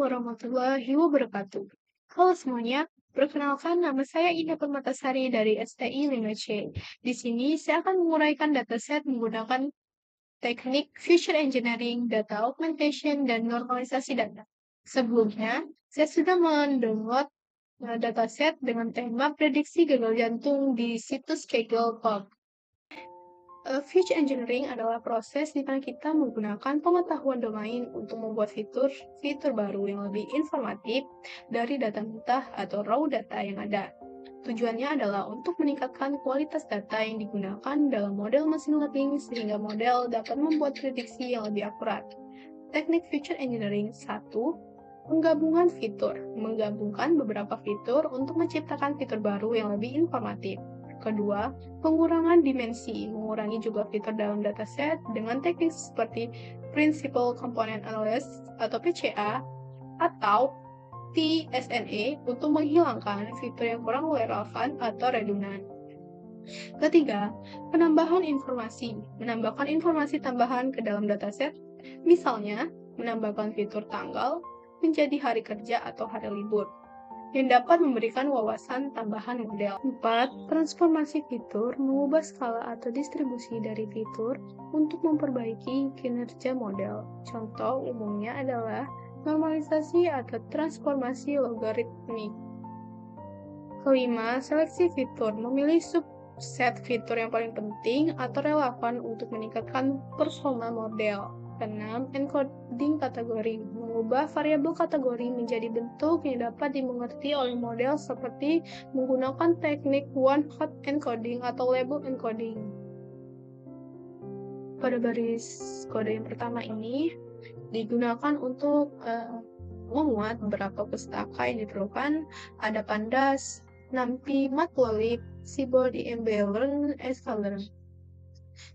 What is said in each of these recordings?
warahmatullahi wabarakatuh. Halo semuanya, perkenalkan nama saya Ina Permatasari dari STI 5C. Di sini saya akan menguraikan dataset menggunakan teknik Future Engineering, Data Augmentation, dan Normalisasi data. Sebelumnya, saya sudah mendownload dataset dengan tema prediksi gagal jantung di situs Kaggle.com. Future engineering adalah proses di mana kita menggunakan pengetahuan domain untuk membuat fitur baru yang lebih informatif dari data mentah atau raw data yang ada. Tujuannya adalah untuk meningkatkan kualitas data yang digunakan dalam model machine learning sehingga model dapat membuat prediksi yang lebih akurat. Teknik Future Engineering 1. Penggabungan fitur. Menggabungkan beberapa fitur untuk menciptakan fitur baru yang lebih informatif. Kedua, pengurangan dimensi, mengurangi juga fitur dalam dataset dengan teknik seperti Principal Component Analysis atau PCA atau TSNA untuk menghilangkan fitur yang kurang relevan atau redundan. Ketiga, penambahan informasi, menambahkan informasi tambahan ke dalam dataset, misalnya menambahkan fitur tanggal menjadi hari kerja atau hari libur, yang dapat memberikan wawasan tambahan model. 4. Transformasi fitur, mengubah skala atau distribusi dari fitur untuk memperbaiki kinerja model. Contoh umumnya adalah normalisasi atau transformasi logaritmik. Kelima, seleksi fitur, memilih subset fitur yang paling penting atau relevan untuk meningkatkan performa model. 6. Encoding kategori, mengubah variabel kategori menjadi bentuk yang dapat dimengerti oleh model seperti menggunakan teknik one-hot encoding atau label encoding. Pada baris kode yang pertama ini digunakan untuk memuat beberapa pustaka yang diperlukan. Ada Pandas, NumPy, Matplotlib, Seaborn, EMBL, Escaler.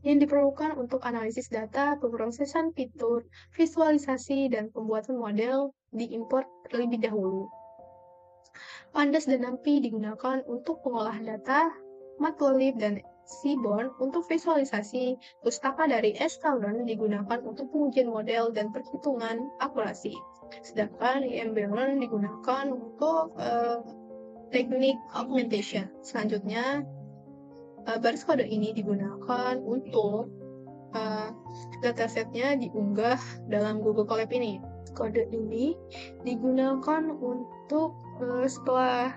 Yang diperlukan untuk analisis data, pemrosesan fitur, visualisasi, dan pembuatan model diimport terlebih dahulu. Pandas dan NumPy digunakan untuk pengolahan data, Matplotlib dan Seaborn untuk visualisasi, pustaka dari Sklearn digunakan untuk pengujian model dan perhitungan akurasi. Sedangkan EMBL digunakan untuk teknik augmentation. Selanjutnya, baris kode ini digunakan untuk datasetnya diunggah dalam Google Colab ini. Kode ini digunakan untuk setelah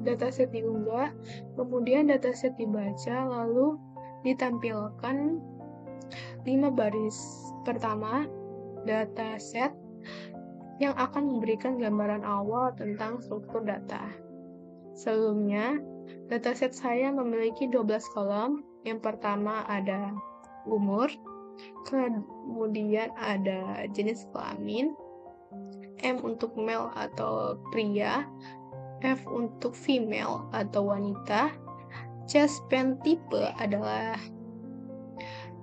dataset diunggah, kemudian dataset dibaca, lalu ditampilkan 5 baris pertama dataset yang akan memberikan gambaran awal tentang struktur data. Sebelumnya, dataset saya memiliki 12 kolom. Yang pertama ada umur, kemudian ada jenis kelamin, M untuk male atau pria, F untuk female atau wanita, chest pain type adalah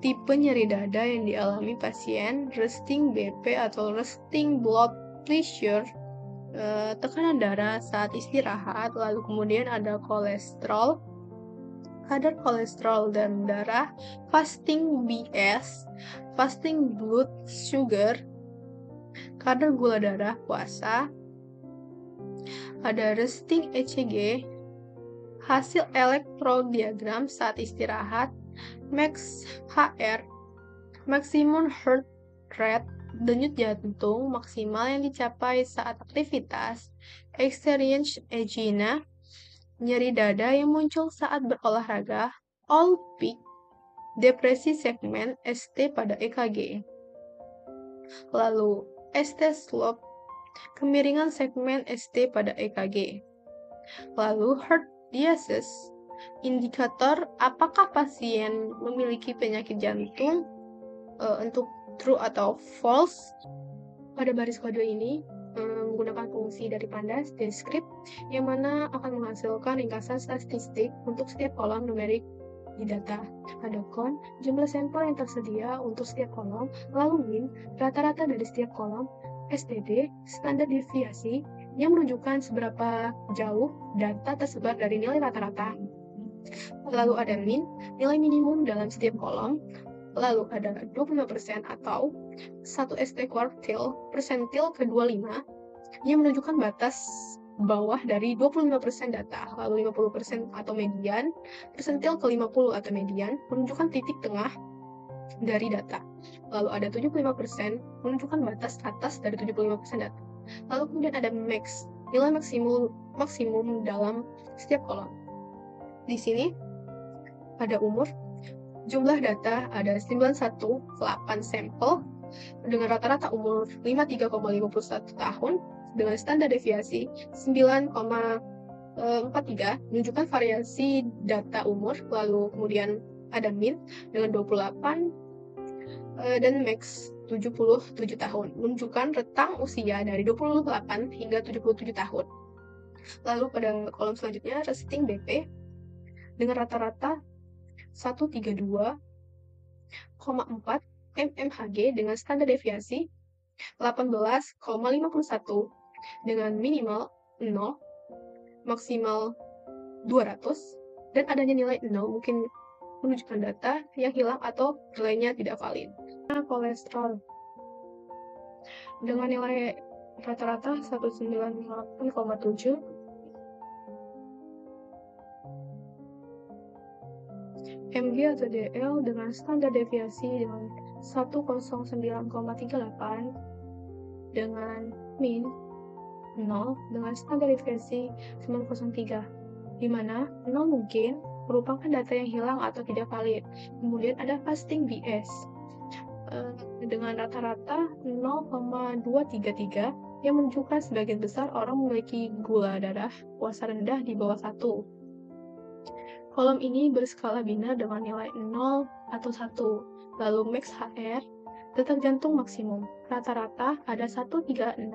tipe nyeri dada yang dialami pasien, resting BP atau resting blood pressure, tekanan darah saat istirahat, lalu kemudian ada kolesterol, kadar kolesterol dalam darah, fasting BS, fasting blood sugar, kadar gula darah puasa, ada resting ECG, hasil elektrodiagram saat istirahat, max HR, maximum heart rate, denyut jantung maksimal yang dicapai saat aktivitas, experience angina, nyeri dada yang muncul saat berolahraga, all peak, depresi segmen ST pada EKG. Lalu, ST slope, kemiringan segmen ST pada EKG. Lalu, heart disease, indikator apakah pasien memiliki penyakit jantung, untuk true atau false. Pada baris kode ini menggunakan fungsi dari Pandas descript yang mana akan menghasilkan ringkasan statistik untuk setiap kolom numerik di data. Ada count, jumlah sampel yang tersedia untuk setiap kolom, lalu min, rata-rata dari setiap kolom, STD, standar deviasi, yang menunjukkan seberapa jauh data tersebar dari nilai rata-rata. Lalu ada min, nilai minimum dalam setiap kolom, lalu ada 25% atau 1 ST quartile persentil ke-25, yang menunjukkan batas bawah dari 25% data, lalu 50% atau median, persentil ke 50 atau median, menunjukkan titik tengah dari data. Lalu ada 75% menunjukkan batas atas dari 75% data. Lalu kemudian ada max, nilai maksimum dalam setiap kolom. Di sini ada umur, jumlah data ada 918 sampel dengan rata-rata umur 53,51 tahun dengan standar deviasi 9,43 menunjukkan variasi data umur, lalu kemudian ada min dengan 28 dan max 77 tahun menunjukkan rentang usia dari 28 hingga 77 tahun. Lalu pada kolom selanjutnya resting BP dengan rata-rata 132,4 mmHg dengan standar deviasi 18,51 dengan minimal 0, maksimal 200, dan adanya nilai 0 mungkin menunjukkan data yang hilang atau nilainya tidak valid. Kolesterol dengan nilai rata-rata 198,7, mg atau dl dengan standar deviasi dengan 109,38 dengan min 0 dengan standar deviasi 903, di mana 0 mungkin merupakan data yang hilang atau tidak valid. Kemudian ada fasting BS dengan rata-rata 0,233 yang menunjukkan sebagian besar orang memiliki gula darah puasa rendah di bawah 1. Kolom ini berskala biner dengan nilai 0 atau 1. Lalu max HR, detak jantung maksimum. Rata-rata ada 136,8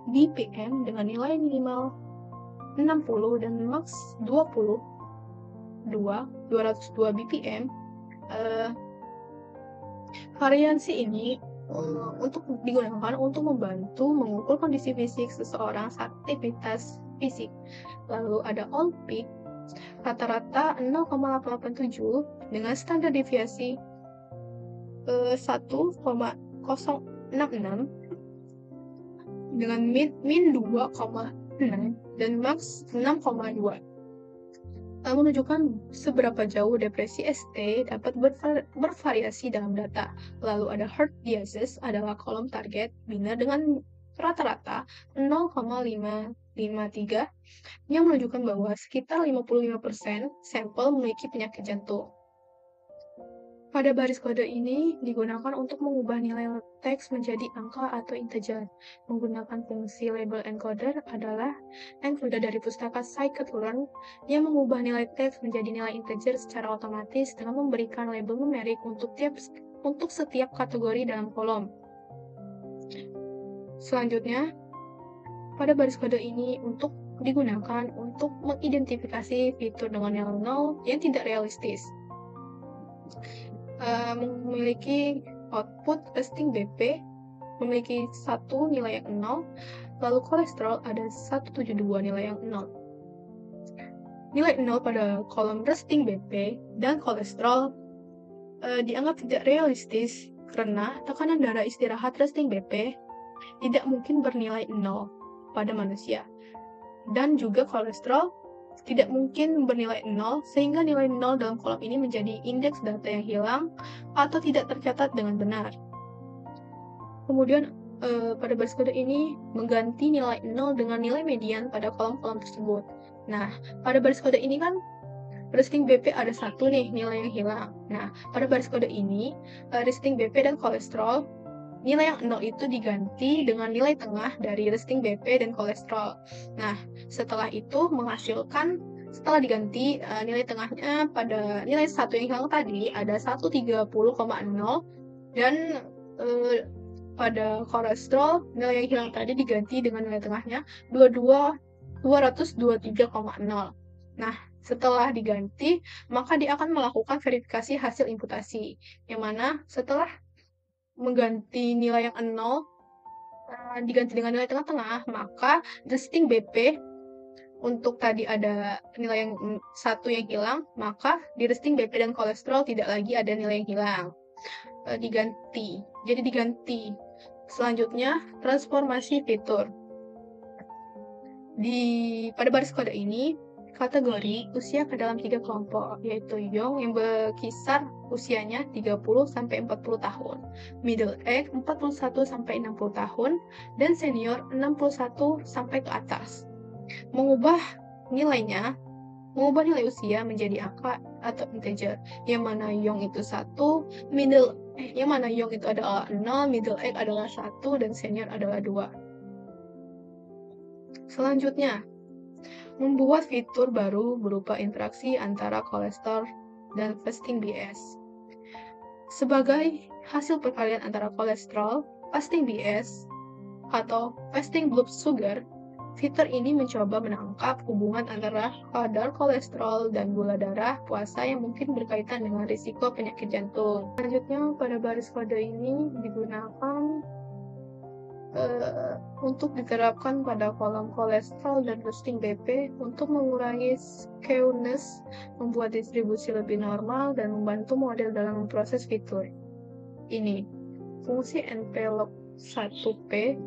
BPM dengan nilai minimal 60 dan max 202 BPM. Variasi ini untuk digunakan untuk membantu mengukur kondisi fisik seseorang saat aktivitas fisik. Lalu ada all peak, rata-rata 0,887 dengan standar deviasi 1,066 dengan min 2,6 dan max 6,2. Menunjukkan seberapa jauh depresi ST dapat bervariasi dalam data. Lalu ada heart disease adalah kolom target biner dengan rata-rata 0,553 yang menunjukkan bahwa sekitar 55% sampel memiliki penyakit jantung. Pada baris kode ini digunakan untuk mengubah nilai teks menjadi angka atau integer. Menggunakan fungsi label encoder adalah encoder dari pustaka scikit-learn yang mengubah nilai teks menjadi nilai integer secara otomatis dengan memberikan label numerik untuk setiap kategori dalam kolom. Selanjutnya, pada baris kode ini digunakan untuk mengidentifikasi fitur dengan nilai 0 yang tidak realistis. Memiliki output resting BP memiliki satu nilai yang 0, lalu kolesterol ada 172 nilai yang 0. Nilai 0 pada kolom resting BP dan kolesterol dianggap tidak realistis karena tekanan darah istirahat resting BP tidak mungkin bernilai 0 pada manusia, dan juga kolesterol tidak mungkin bernilai 0, sehingga nilai 0 dalam kolom ini menjadi indeks data yang hilang atau tidak tercatat dengan benar. Kemudian pada baris kode ini mengganti nilai 0 dengan nilai median pada kolom-kolom tersebut. Nah, pada baris kode ini kan resting BP ada satu nih nilai yang hilang. Nah, pada baris kode ini resting BP dan kolesterol, nilai yang 0 itu diganti dengan nilai tengah dari resting BP dan kolesterol. Nah, setelah itu setelah diganti nilai tengahnya pada nilai 1 yang hilang tadi ada 130,0 dan pada kolesterol nilai yang hilang tadi diganti dengan nilai tengahnya 223,0. Nah, setelah diganti, maka dia akan melakukan verifikasi hasil imputasi, yang mana setelah mengganti nilai yang 0 diganti dengan nilai tengah-tengah, maka resting BP untuk tadi ada nilai yang 1 yang hilang, maka di resting BP dan kolesterol tidak lagi ada nilai yang hilang. Jadi diganti. Selanjutnya, transformasi fitur. Pada baris kode ini, kategori usia ke dalam 3 kelompok, yaitu young yang berkisar usianya 30-40 tahun, middle age 41-60 tahun, dan senior 61 sampai ke atas. Mengubah nilai usia menjadi angka atau integer, yang mana young itu 1, yang mana young itu adalah 0, middle age adalah 1, dan senior adalah 2. Selanjutnya, membuat fitur baru berupa interaksi antara kolesterol dan fasting BS. Sebagai hasil perkalian antara kolesterol, fasting BS, atau fasting blood sugar, fitur ini mencoba menangkap hubungan antara kadar kolesterol dan gula darah puasa yang mungkin berkaitan dengan risiko penyakit jantung. Selanjutnya, pada baris kode ini digunakan untuk diterapkan pada kolom kolesterol dan fasting BP untuk mengurangi skewness, membuat distribusi lebih normal, dan membantu model dalam memproses fitur. Ini, fungsi NP-log 1P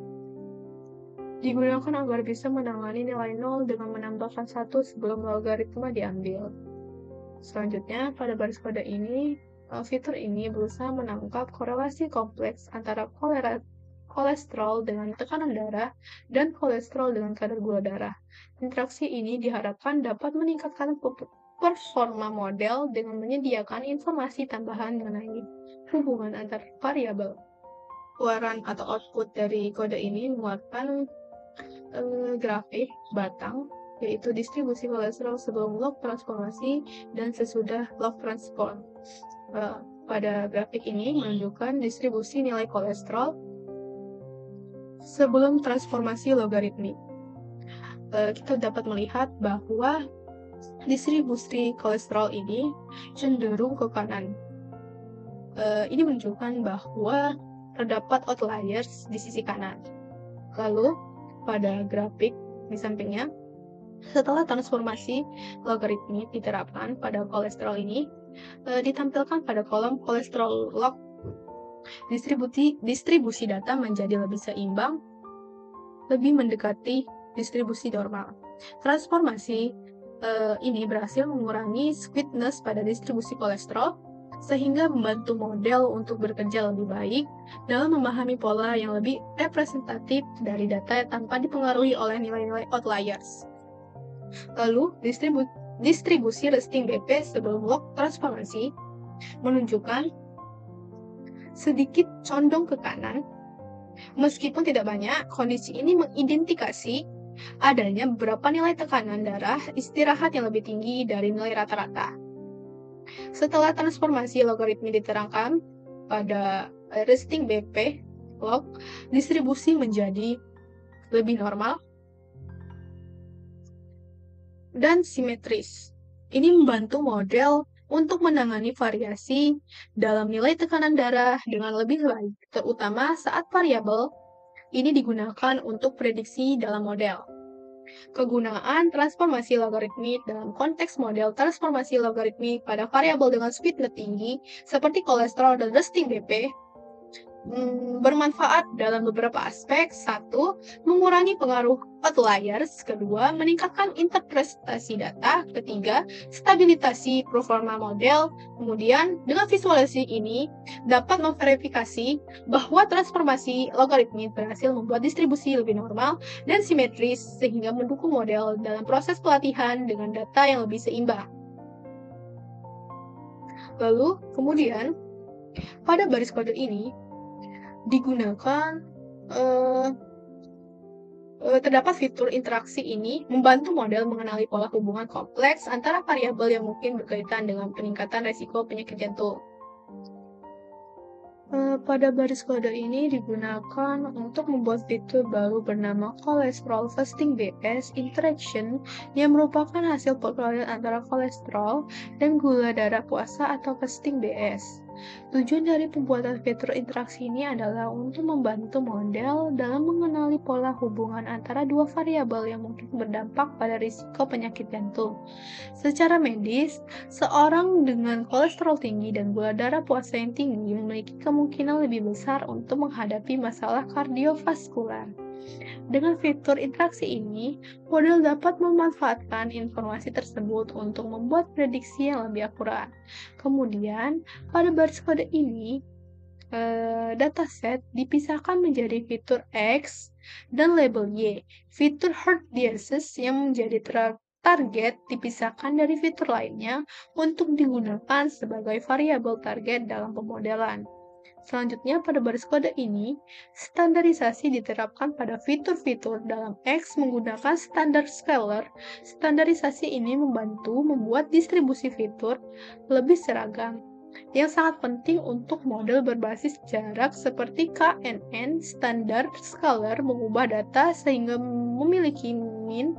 digunakan agar bisa menangani nilai 0 dengan menambahkan 1 sebelum logaritma diambil. Selanjutnya, pada baris kode ini, fitur ini berusaha menangkap korelasi kompleks antara kolesterol dengan tekanan darah dan kolesterol dengan kadar gula darah. Interaksi ini diharapkan dapat meningkatkan performa model dengan menyediakan informasi tambahan mengenai hubungan antar variabel. Keluaran atau output dari kode ini mengeluarkan grafik batang, yaitu distribusi kolesterol sebelum log transformasi dan sesudah log transform. Pada grafik ini menunjukkan distribusi nilai kolesterol sebelum transformasi logaritmik. Kita dapat melihat bahwa distribusi kolesterol ini cenderung ke kanan. Ini menunjukkan bahwa terdapat outliers di sisi kanan. Lalu, pada grafik di sampingnya, setelah transformasi logaritmik diterapkan pada kolesterol ini, ditampilkan pada kolom kolesterol log. Distribusi data menjadi lebih seimbang, lebih mendekati distribusi normal. Transformasi ini berhasil mengurangi skewness pada distribusi kolesterol, sehingga membantu model untuk bekerja lebih baik dalam memahami pola yang lebih representatif dari data tanpa dipengaruhi oleh nilai-nilai outliers. Lalu, distribusi resting BP sebelum log transformasi menunjukkan sedikit condong ke kanan. Meskipun tidak banyak, kondisi ini mengidentifikasi adanya beberapa nilai tekanan darah istirahat yang lebih tinggi dari nilai rata-rata. Setelah transformasi logaritmi diterangkan pada resting BP log, distribusi menjadi lebih normal dan simetris. Ini membantu model untuk menangani variasi dalam nilai tekanan darah dengan lebih baik, terutama saat variabel ini digunakan untuk prediksi dalam model. Kegunaan transformasi logaritmik dalam konteks model transformasi logaritmik pada variabel dengan skewness tinggi, seperti kolesterol dan resting BP, bermanfaat dalam beberapa aspek. 1. Mengurangi pengaruh outliers. 2. Meningkatkan interpretasi data. 3. Stabilitasi performa model. Kemudian, dengan visualisasi ini dapat memverifikasi bahwa transformasi logaritmik berhasil membuat distribusi lebih normal dan simetris, sehingga mendukung model dalam proses pelatihan dengan data yang lebih seimbang. Lalu, kemudian, pada baris kode ini digunakan terdapat fitur interaksi ini membantu model mengenali pola hubungan kompleks antara variabel yang mungkin berkaitan dengan peningkatan resiko penyakit jantung. Pada baris kode ini digunakan untuk membuat fitur baru bernama Cholesterol Fasting BS Interaction yang merupakan hasil perkalian antara kolesterol dan gula darah puasa atau fasting BS. Tujuan dari pembuatan fitur interaksi ini adalah untuk membantu model dalam mengenali pola hubungan antara dua variabel yang mungkin berdampak pada risiko penyakit jantung. Secara medis, seorang dengan kolesterol tinggi dan gula darah puasa yang tinggi memiliki kemungkinan kemungkinan lebih besar untuk menghadapi masalah kardiovaskular. Dengan fitur interaksi ini, model dapat memanfaatkan informasi tersebut untuk membuat prediksi yang lebih akurat. Kemudian, pada baris kode ini, dataset dipisahkan menjadi fitur X dan label Y. Fitur heart disease yang menjadi target dipisahkan dari fitur lainnya untuk digunakan sebagai variabel target dalam pemodelan. Selanjutnya, pada baris kode ini, standarisasi diterapkan pada fitur-fitur dalam X menggunakan standar scalar. Standarisasi ini membantu membuat distribusi fitur lebih seragam, yang sangat penting untuk model berbasis jarak seperti KNN. Standar scalar mengubah data sehingga memiliki min,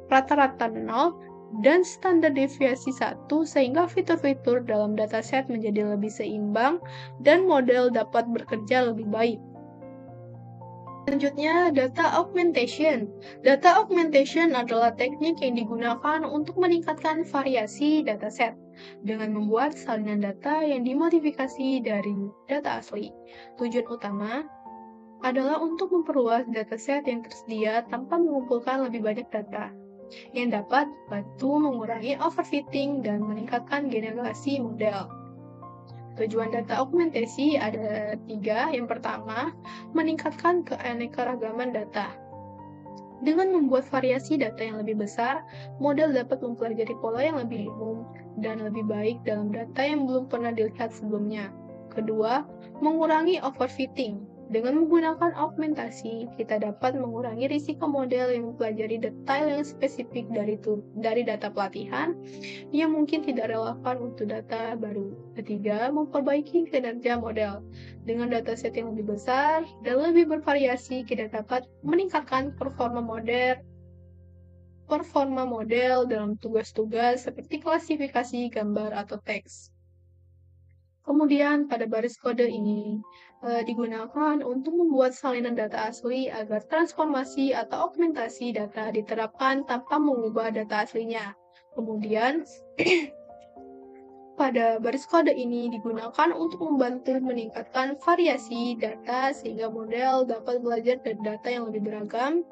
rata-rata 0, dan standar deviasi 1 sehingga fitur-fitur dalam dataset menjadi lebih seimbang dan model dapat bekerja lebih baik. Selanjutnya, data augmentation. Data augmentation adalah teknik yang digunakan untuk meningkatkan variasi dataset dengan membuat salinan data yang dimodifikasi dari data asli. Tujuan utama adalah untuk memperluas dataset yang tersedia tanpa mengumpulkan lebih banyak data, yang dapat membantu mengurangi overfitting dan meningkatkan generasi model. Tujuan data augmentasi ada 3. Yang pertama, meningkatkan keanekaragaman data. Dengan membuat variasi data yang lebih besar, model dapat mempelajari pola yang lebih umum dan lebih baik dalam data yang belum pernah dilihat sebelumnya. Kedua, mengurangi overfitting. Dengan menggunakan augmentasi, kita dapat mengurangi risiko model yang mempelajari detail yang spesifik dari data pelatihan yang mungkin tidak relevan untuk data baru. Ketiga, memperbaiki kinerja model. Dengan dataset yang lebih besar dan lebih bervariasi, kita dapat meningkatkan performa model dalam tugas-tugas seperti klasifikasi gambar atau teks. Kemudian, pada baris kode ini digunakan untuk membuat salinan data asli agar transformasi atau augmentasi data diterapkan tanpa mengubah data aslinya. Kemudian, pada baris kode ini digunakan untuk membantu meningkatkan variasi data sehingga model dapat belajar dari data yang lebih beragam.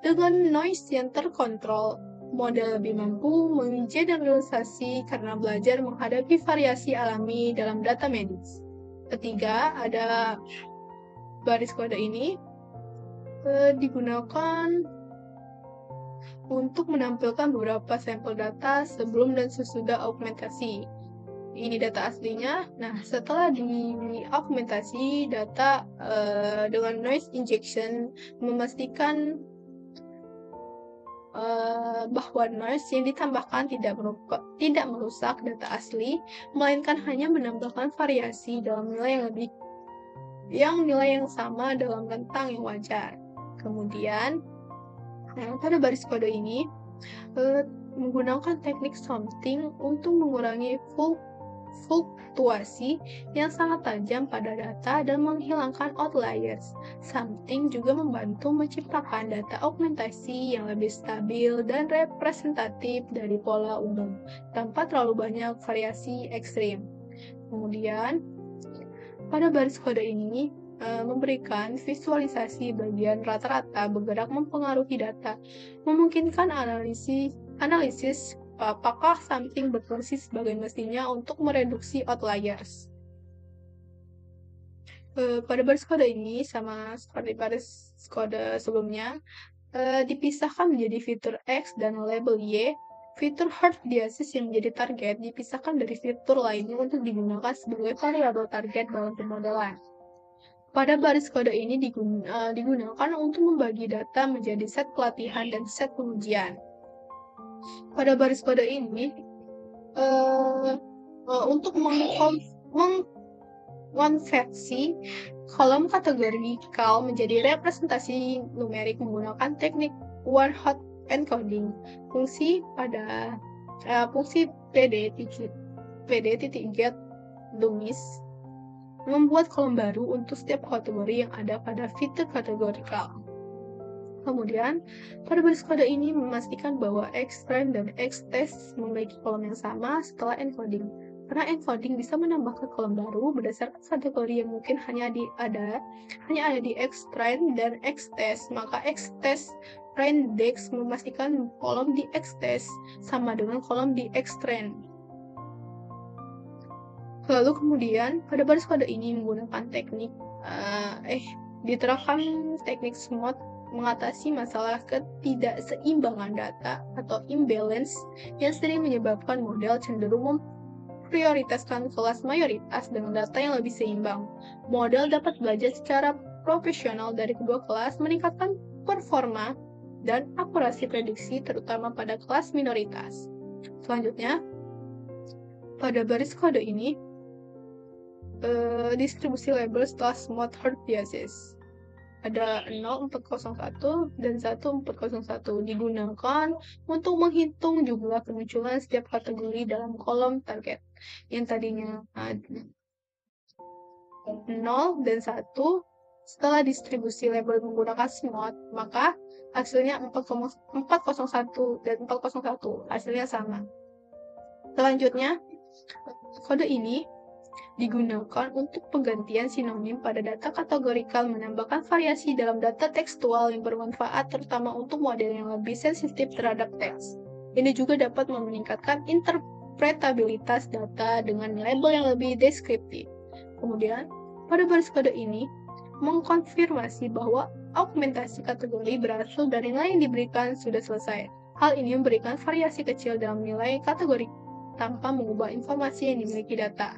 Dengan noise yang terkontrol, model lebih mampu menggeneralisasi karena belajar menghadapi variasi alami dalam data medis. Ketiga, ada baris kode ini digunakan untuk menampilkan beberapa sampel data sebelum dan sesudah augmentasi. Ini data aslinya. Nah, setelah di-augmentasi data dengan noise injection, memastikan bahwa noise yang ditambahkan tidak merusak data asli, melainkan hanya menambahkan variasi dalam nilai yang sama dalam rentang yang wajar. Kemudian, pada baris kode ini menggunakan teknik something untuk mengurangi fluktuasi yang sangat tajam pada data dan menghilangkan outliers. Something juga membantu menciptakan data augmentasi yang lebih stabil dan representatif dari pola umum, tanpa terlalu banyak variasi ekstrim. Kemudian, pada baris kode ini memberikan visualisasi bagian rata-rata bergerak mempengaruhi data, memungkinkan analisis apakah something berfungsi sebagai mestinya untuk mereduksi outliers. Pada baris kode ini, sama seperti baris kode sebelumnya, dipisahkan menjadi fitur X dan label Y. Fitur heart disease yang menjadi target dipisahkan dari fitur lainnya untuk digunakan sebagai variabel target dalam pemodelan. Pada baris kode ini digunakan untuk membagi data menjadi set pelatihan dan set pengujian. Pada baris kode ini, untuk mengkonversi kolom kategorikal menjadi representasi numerik menggunakan teknik one-hot encoding. Fungsi pd.get dummies membuat kolom baru untuk setiap kategori yang ada pada fitur kategorikal. Kemudian, pada baris kode ini memastikan bahwa X-prime dan X-test memiliki kolom yang sama setelah encoding. Karena encoding bisa menambahkan kolom baru berdasarkan kategori yang mungkin hanya ada di xtrain dan xtest. Maka xtest traindex memastikan kolom di xtest sama dengan kolom di xtrain. Lalu kemudian pada baris kode ini menggunakan teknik diterapkan teknik smooth mengatasi masalah ketidakseimbangan data atau imbalance yang sering menyebabkan model cenderung memprioritaskan kelas mayoritas dengan data yang lebih seimbang. Model dapat belajar secara profesional dari kedua kelas, meningkatkan performa dan akurasi prediksi terutama pada kelas minoritas. Selanjutnya, pada baris kode ini, distribusi label setelah smooth hard biases. Ada 0401 dan 1401 digunakan untuk menghitung jumlah kemunculan setiap kategori dalam kolom target. Yang tadinya 0 dan 1 setelah distribusi label menggunakan smooth, maka hasilnya 401 dan 401 hasilnya sama. Selanjutnya, kode ini digunakan untuk penggantian sinonim pada data kategorikal, menambahkan variasi dalam data tekstual yang bermanfaat terutama untuk model yang lebih sensitif terhadap teks. Ini juga dapat meningkatkan interpretabilitas data dengan label yang lebih deskriptif. Kemudian, pada baris kode ini mengkonfirmasi bahwa augmentasi kategori berasal dari nilai yang diberikan sudah selesai. Hal ini memberikan variasi kecil dalam nilai kategori tanpa mengubah informasi yang dimiliki data.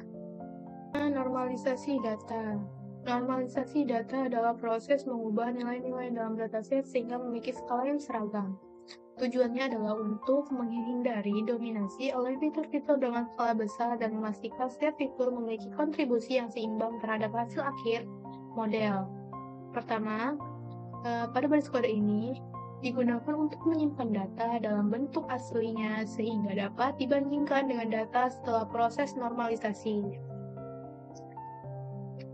Normalisasi data. Normalisasi data adalah proses mengubah nilai-nilai dalam dataset sehingga memiliki skala yang seragam. Tujuannya adalah untuk menghindari dominasi oleh fitur-fitur dengan skala besar dan memastikan setiap fitur memiliki kontribusi yang seimbang terhadap hasil akhir model. Pertama, pada baris kode ini digunakan untuk menyimpan data dalam bentuk aslinya sehingga dapat dibandingkan dengan data setelah proses normalisasi.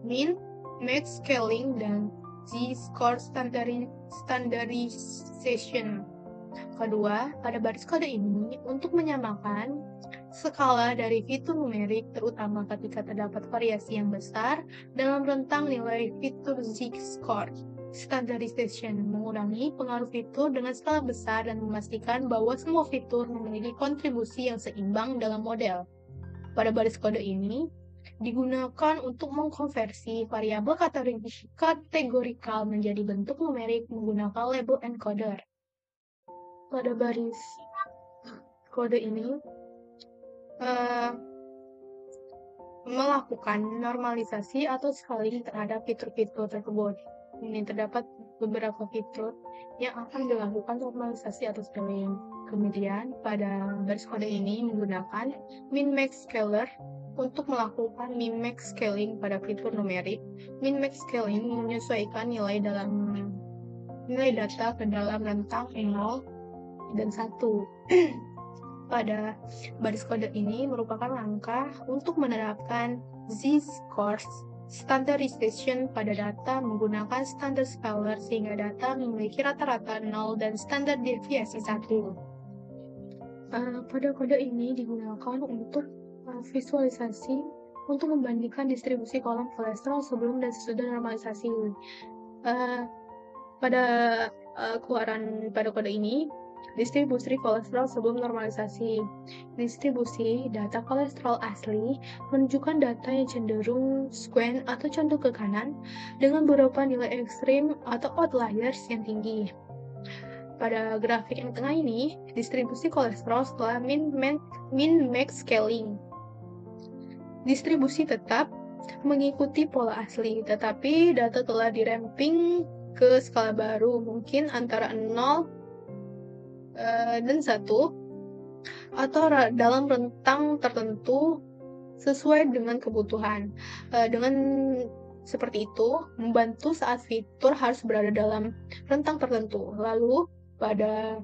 Min, max scaling, dan z-score standardization. Kedua, pada baris kode ini untuk menyamakan skala dari fitur numerik terutama ketika terdapat variasi yang besar dalam rentang nilai fitur z-score standardization, mengurangi pengaruh fitur dengan skala besar dan memastikan bahwa semua fitur memiliki kontribusi yang seimbang dalam model. Pada baris kode ini digunakan untuk mengkonversi variabel kategorikal menjadi bentuk numerik menggunakan label encoder. Pada baris kode ini melakukan normalisasi atau scaling terhadap fitur-fitur tersebut. Ini terdapat beberapa fitur yang akan dilakukan normalisasi atau scaling. Kemudian pada baris kode ini menggunakan min-max scaler untuk melakukan min-max scaling pada fitur numerik. Min-max scaling menyesuaikan nilai data ke dalam rentang 0 dan 1. Pada baris kode ini merupakan langkah untuk menerapkan z-score standardization pada data menggunakan standard scaler sehingga data memiliki rata-rata 0 dan standar deviasi 1. Pada kode ini digunakan untuk visualisasi untuk membandingkan distribusi kolom kolesterol sebelum dan sesudah normalisasi. Pada kode ini, distribusi kolesterol sebelum normalisasi. Distribusi data kolesterol asli menunjukkan data yang cenderung skew atau condong ke kanan dengan beberapa nilai ekstrim atau outliers yang tinggi. Pada grafik yang tengah ini, distribusi kolesterol setelah min-max scaling. Distribusi tetap mengikuti pola asli, tetapi data telah diramping ke skala baru, mungkin antara 0 dan 1, atau dalam rentang tertentu sesuai dengan kebutuhan. Dengan seperti itu, membantu saat fitur harus berada dalam rentang tertentu. Lalu, pada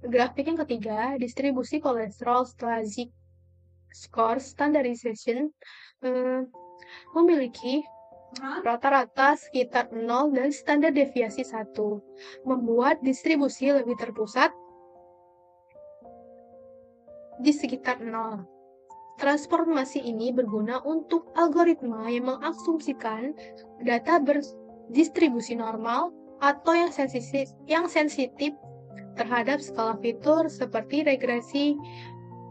grafik yang ketiga, distribusi kolesterol setelah z-score standardization memiliki rata-rata sekitar 0 dan standar deviasi 1, membuat distribusi lebih terpusat di sekitar 0. Transformasi ini berguna untuk algoritma yang mengasumsikan data berdistribusi normal atau yang sensitif terhadap skala fitur seperti regresi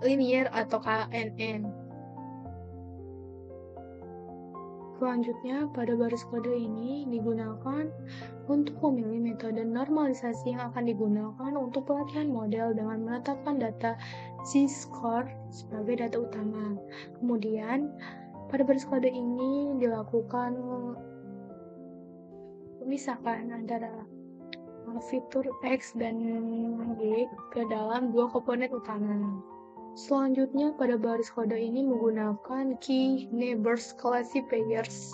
linier atau KNN. Selanjutnya, pada baris kode ini digunakan untuk memilih metode normalisasi yang akan digunakan untuk pelatihan model dengan menetapkan data z-score sebagai data utama. Kemudian, pada baris kode ini dilakukan pemisahan antara fitur X dan Y ke dalam dua komponen utama. Selanjutnya, pada baris kode ini menggunakan key neighbors classifiers.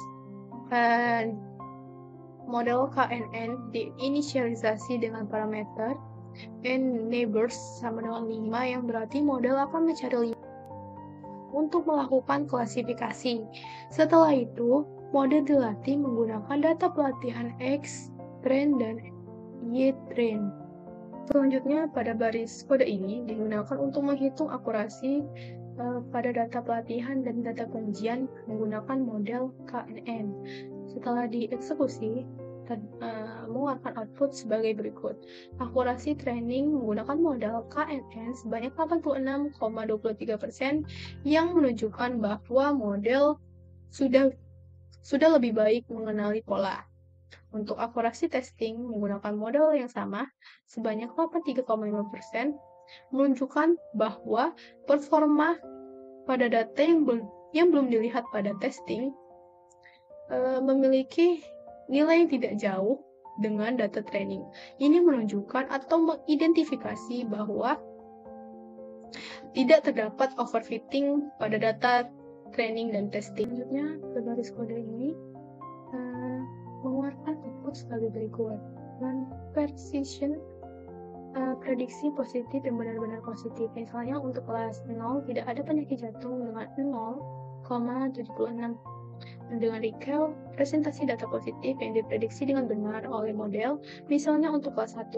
Model KNN diinisialisasi dengan parameter n neighbors sama dengan 5, yang berarti model akan mencari 5 untuk melakukan klasifikasi. Setelah itu, model dilatih menggunakan data pelatihan X train dan Y train. Selanjutnya, pada baris kode ini digunakan untuk menghitung akurasi pada data pelatihan dan data pengujian menggunakan model KNN. Setelah dieksekusi, mengeluarkan output sebagai berikut. Akurasi training menggunakan model KNN sebanyak 86,23%, yang menunjukkan bahwa model sudah lebih baik mengenali pola. Untuk akurasi testing menggunakan model yang sama sebanyak 83,5%, menunjukkan bahwa performa pada data yang belum dilihat pada testing memiliki nilai yang tidak jauh dengan data training. Ini menunjukkan atau mengidentifikasi bahwa tidak terdapat overfitting pada data training dan testing. Selanjutnya, baris kode ini mengeluarkan output sebagai berikut. Dan precision prediksi positif dan benar-benar positif. Misalnya untuk kelas 0 tidak ada penyakit jantung dengan 0,76. Dan dengan recall, presentasi data positif yang diprediksi dengan benar oleh model. Misalnya untuk kelas 1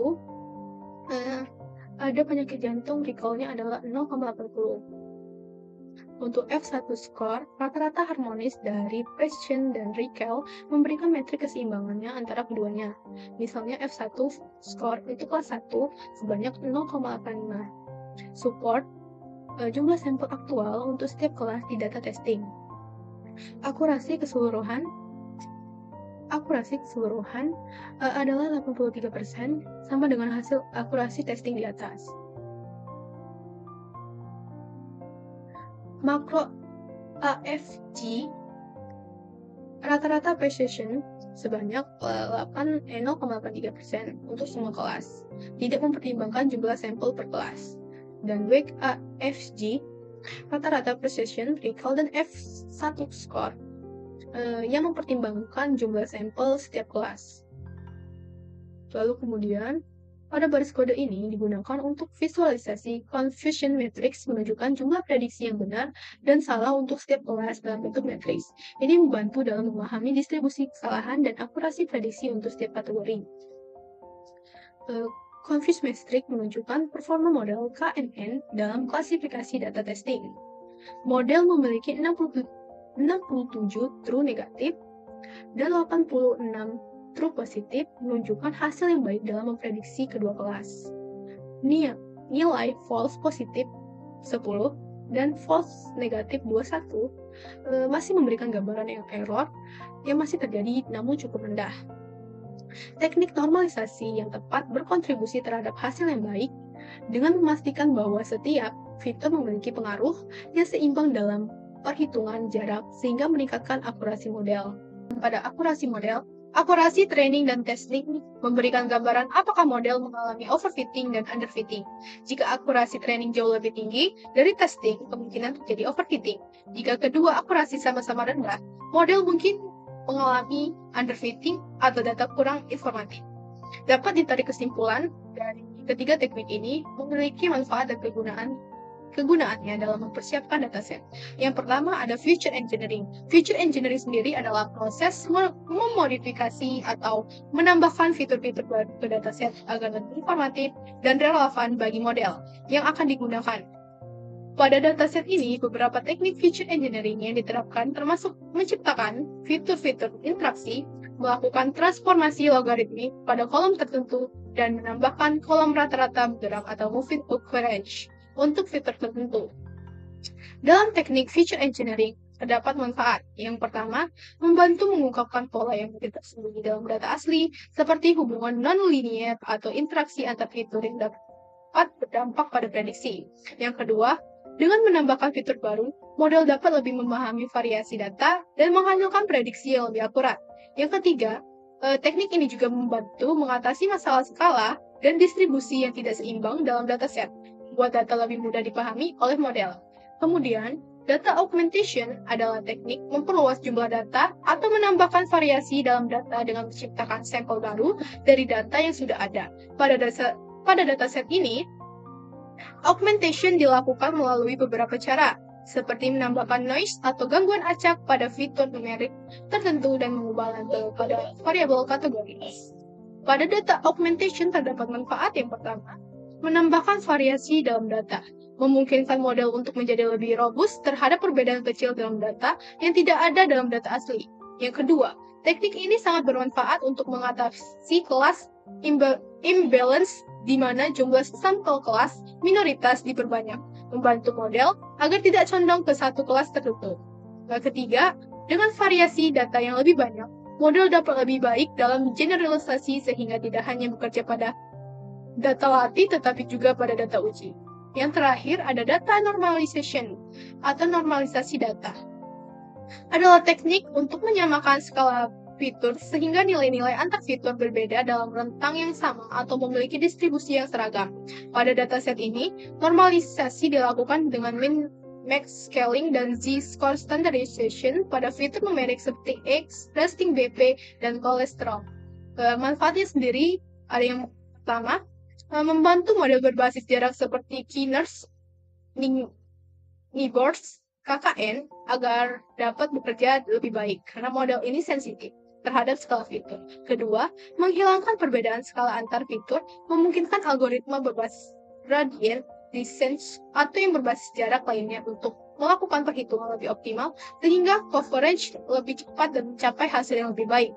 ada penyakit jantung, recall-nya adalah 0,80. Untuk F1 score, rata-rata harmonis dari precision dan recall memberikan metrik keseimbangannya antara keduanya. Misalnya F1 score itu kelas 1 sebanyak 0,85. Support jumlah sampel aktual untuk setiap kelas di data testing. Akurasi keseluruhan adalah 83%, sama dengan hasil akurasi testing di atas. Makro AFG rata-rata precision sebanyak 0,83% untuk semua kelas, tidak mempertimbangkan jumlah sampel per kelas. Dan wake AFG rata-rata precision, recall, dan F1 score yang mempertimbangkan jumlah sampel setiap kelas. Lalu kemudian pada baris kode ini digunakan untuk visualisasi confusion matrix, menunjukkan jumlah prediksi yang benar dan salah untuk setiap kelas dalam bentuk matriks. Ini membantu dalam memahami distribusi kesalahan dan akurasi prediksi untuk setiap kategori. Confuse matrix menunjukkan performa model KNN dalam klasifikasi data testing. Model memiliki 67 true negatif dan 86 true positif, menunjukkan hasil yang baik dalam memprediksi kedua kelas. Nilai false positif 10 dan false negatif 21 masih memberikan gambaran yang error yang masih terjadi namun cukup rendah. Teknik normalisasi yang tepat berkontribusi terhadap hasil yang baik dengan memastikan bahwa setiap fitur memiliki pengaruh yang seimbang dalam perhitungan jarak sehingga meningkatkan akurasi model. Pada akurasi model, akurasi training dan testing memberikan gambaran apakah model mengalami overfitting dan underfitting. Jika akurasi training jauh lebih tinggi dari testing, kemungkinan terjadi overfitting. Jika kedua akurasi sama-sama rendah, model mungkin mengalami underfitting atau data kurang informatif. Dapat ditarik kesimpulan dari ketiga teknik ini memiliki manfaat dan kegunaannya dalam mempersiapkan dataset. Yang pertama ada feature engineering. Feature engineering sendiri adalah proses memodifikasi atau menambahkan fitur-fitur baru ke dataset agar lebih informatif dan relevan bagi model yang akan digunakan. Pada dataset ini, beberapa teknik feature engineering yang diterapkan termasuk menciptakan fitur-fitur interaksi, melakukan transformasi logaritmik pada kolom tertentu, dan menambahkan kolom rata-rata bergerak atau moving average untuk fitur tertentu. Dalam teknik feature engineering, terdapat manfaat. Yang pertama, membantu mengungkapkan pola yang tidak tersembunyi dalam data asli, seperti hubungan non-linear atau interaksi antar fitur yang dapat berdampak pada prediksi. Yang kedua, dengan menambahkan fitur baru, model dapat lebih memahami variasi data dan menghasilkan prediksi yang lebih akurat. Yang ketiga, teknik ini juga membantu mengatasi masalah skala dan distribusi yang tidak seimbang dalam dataset, membuat data lebih mudah dipahami oleh model. Kemudian, data augmentation adalah teknik memperluas jumlah data atau menambahkan variasi dalam data dengan menciptakan sampel baru dari data yang sudah ada. Pada dataset ini, augmentation dilakukan melalui beberapa cara, seperti menambahkan noise atau gangguan acak pada fitur numerik tertentu dan mengubah label pada variabel kategoris. Pada data augmentation terdapat manfaat yang pertama, menambahkan variasi dalam data, memungkinkan model untuk menjadi lebih robust terhadap perbedaan kecil dalam data yang tidak ada dalam data asli. Yang kedua, teknik ini sangat bermanfaat untuk mengatasi kelas imbalance di mana jumlah sampel kelas minoritas diperbanyak, membantu model agar tidak condong ke satu kelas tertentu. Ketiga, dengan variasi data yang lebih banyak, model dapat lebih baik dalam generalisasi sehingga tidak hanya bekerja pada data latih tetapi juga pada data uji. Yang terakhir ada data normalization atau normalisasi data. Adalah teknik untuk menyamakan skala fitur sehingga nilai-nilai antar fitur berbeda dalam rentang yang sama atau memiliki distribusi yang seragam. Pada dataset ini, normalisasi dilakukan dengan min-max scaling dan z-score standardization pada fitur numerik seperti X, resting BP, dan kolesterol. Manfaatnya sendiri ada yang pertama, membantu model berbasis jarak seperti Kiners, Nibors, KKN agar dapat bekerja lebih baik karena model ini sensitif terhadap skala fitur. Kedua, menghilangkan perbedaan skala antar fitur memungkinkan algoritma berbasis gradient descent atau yang berbasis jarak lainnya untuk melakukan perhitungan lebih optimal sehingga coverage lebih cepat dan mencapai hasil yang lebih baik.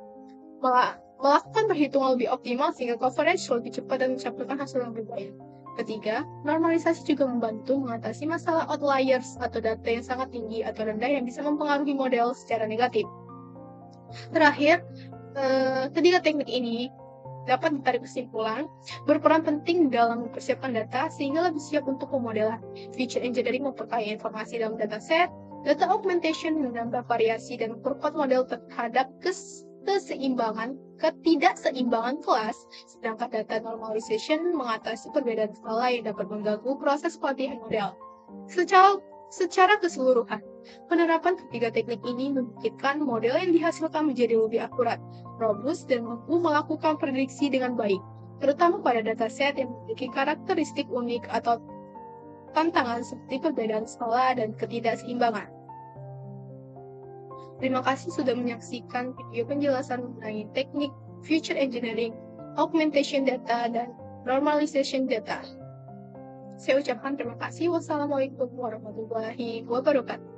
Melakukan perhitungan lebih optimal sehingga coverage lebih cepat dan mencapai hasil yang lebih baik. Ketiga, normalisasi juga membantu mengatasi masalah outliers atau data yang sangat tinggi atau rendah yang bisa mempengaruhi model secara negatif. Terakhir, ketiga teknik ini dapat ditarik kesimpulan berperan penting dalam mempersiapkan data sehingga lebih siap untuk pemodelan. Feature engineering memperkaya informasi dalam dataset, data augmentation menambah variasi dan memperkuat model terhadap ketidakseimbangan kelas, sedangkan data normalization mengatasi perbedaan skala yang dapat mengganggu proses pelatihan model. Secara keseluruhan, penerapan ketiga teknik ini memungkinkan model yang dihasilkan menjadi lebih akurat, robust, dan mampu melakukan prediksi dengan baik, terutama pada dataset yang memiliki karakteristik unik atau tantangan seperti perbedaan skala dan ketidakseimbangan. Terima kasih sudah menyaksikan video penjelasan mengenai teknik feature engineering, augmentation data, dan normalization data. Saya ucapkan terima kasih. Wassalamualaikum warahmatullahi wabarakatuh.